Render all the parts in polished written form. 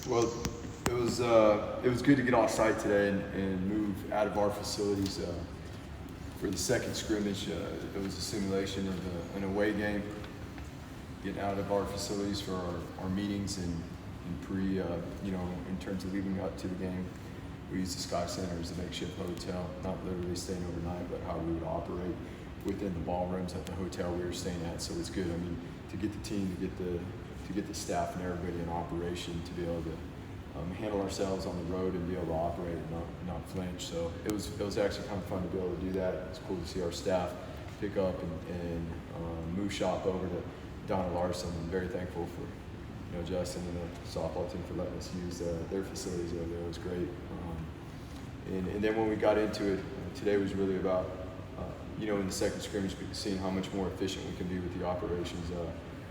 Well, it was good to get off site today and move out of our facilities for the second scrimmage. It was a simulation of an away game. Getting out of our facilities for our meetings and in terms of leading up to the game. We used the Sky Center as a makeshift hotel, not literally staying overnight, but how we would operate within the ballrooms at the hotel we were staying at. So it's good. I mean, to get the team, to get the staff and everybody in operation to be able to handle ourselves on the road and be able to operate and not flinch. So it was actually kind of fun to be able to do that. It's cool to see our staff pick up and move shop over to Dona Larsen. I'm very thankful for Justin and the softball team for letting us use their facilities over there. It was great. And then when we got into it, today was really about in the second scrimmage, seeing how much more efficient we can be with the operations.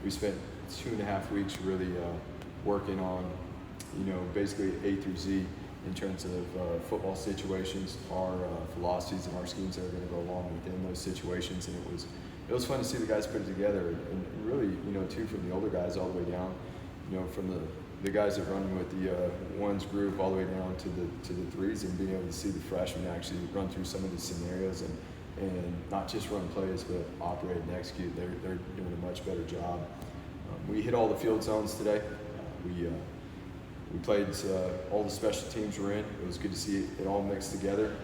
We spent 2.5 weeks really working on basically A through Z in terms of football situations, our philosophies and our schemes that are going to go along within those situations. And it was fun to see the guys put it together, and really too, from the older guys all the way down, from the guys that run with the ones group all the way down to the threes, and being able to see the freshmen actually run through some of these scenarios and not just run plays but operate and execute. They're doing a much better job. We hit all the field zones today. We played, all the special teams were in. It was good to see it all mixed together.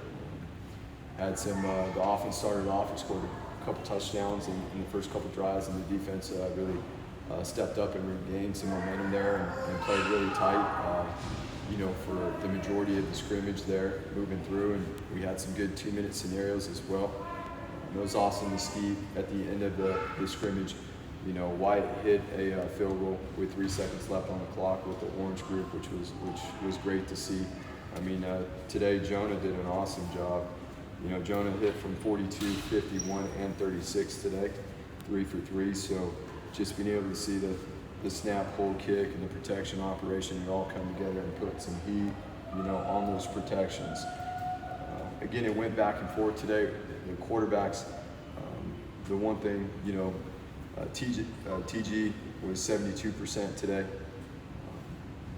Had some, the offense started off, we scored a couple touchdowns in the first couple drives, and the defense really stepped up and regained some momentum there and played really tight, for the majority of the scrimmage there, moving through, and we had some good 2-minute scenarios as well. It was awesome to see at the end of the scrimmage, White hit a field goal with 3 seconds left on the clock with the orange group, which was great to see. I mean, today Jonah did an awesome job. Jonah hit from 42, 51, and 36 today, 3 for 3. So just being able to see the snap, hold, kick, and the protection operation, it all come together and put some heat, on those protections. Again, it went back and forth today. The quarterbacks, the one thing, TG was 72% today.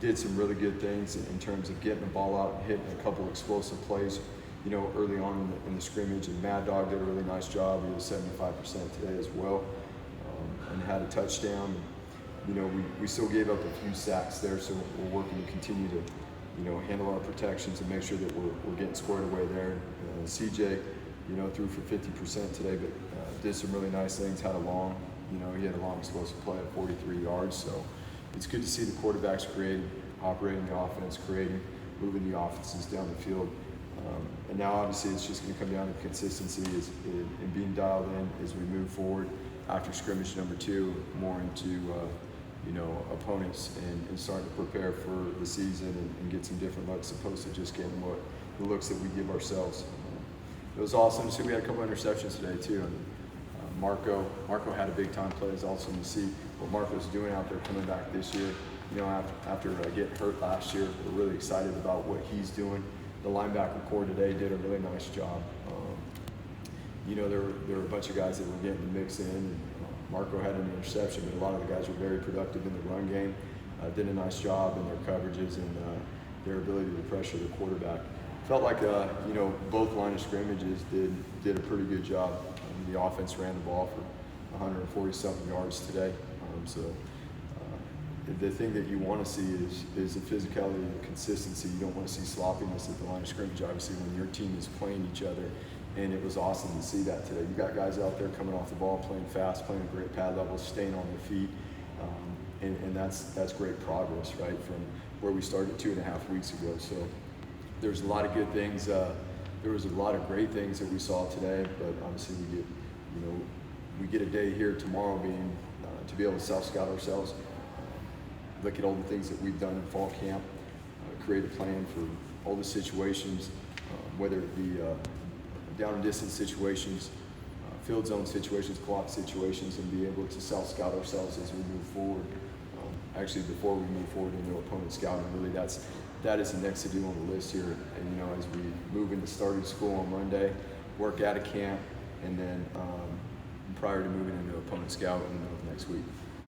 Did some really good things in terms of getting the ball out and hitting a couple explosive plays, early on in the scrimmage. And Mad Dog did a really nice job. He was 75% today as well, and had a touchdown. We still gave up a few sacks there, so we're working to continue to, handle our protections and make sure that we're getting squared away there. CJ, threw for 50% today, but did some really nice things. Had a long, he had a long explosive play at 43 yards. So it's good to see the quarterbacks creating, operating the offense, creating, moving the offenses down the field. And now obviously it's just going to come down to consistency and being dialed in as we move forward after scrimmage number 2, more into opponents and starting to prepare for the season and get some different looks, opposed to just getting the looks that we give ourselves. It was awesome to see. We had a couple of interceptions today too. And Marco had a big time play. It's awesome to see what Marco's doing out there coming back this year. After getting hurt last year, we're really excited about what he's doing. The linebacker core today did a really nice job. There were a bunch of guys that were getting the mix in. And Marco had an interception, but a lot of the guys were very productive in the run game. Did a nice job in their coverages and their ability to pressure the quarterback. Felt like both line of scrimmages did a pretty good job. The offense ran the ball for 140-something yards today. The thing that you want to see is the physicality and the consistency. You don't want to see sloppiness at the line of scrimmage, obviously, when your team is playing each other. And it was awesome to see that today. You got guys out there coming off the ball, playing fast, playing at great pad levels, staying on their feet. And that's great progress, right, from where we started 2.5 weeks ago. So there's a lot of good things. There was a lot of great things that we saw today, but obviously we get a day here tomorrow being to be able to self-scout ourselves, look at all the things that we've done in fall camp, create a plan for all the situations, whether it be down and distance situations, field zone situations, clock situations, and be able to self-scout ourselves as we move forward. Actually, before we move forward into opponent scouting, really that is the next to do on the list here. And as we move into starting school on Monday, work out of camp, and then prior to moving into opponent scout in the middle of next week.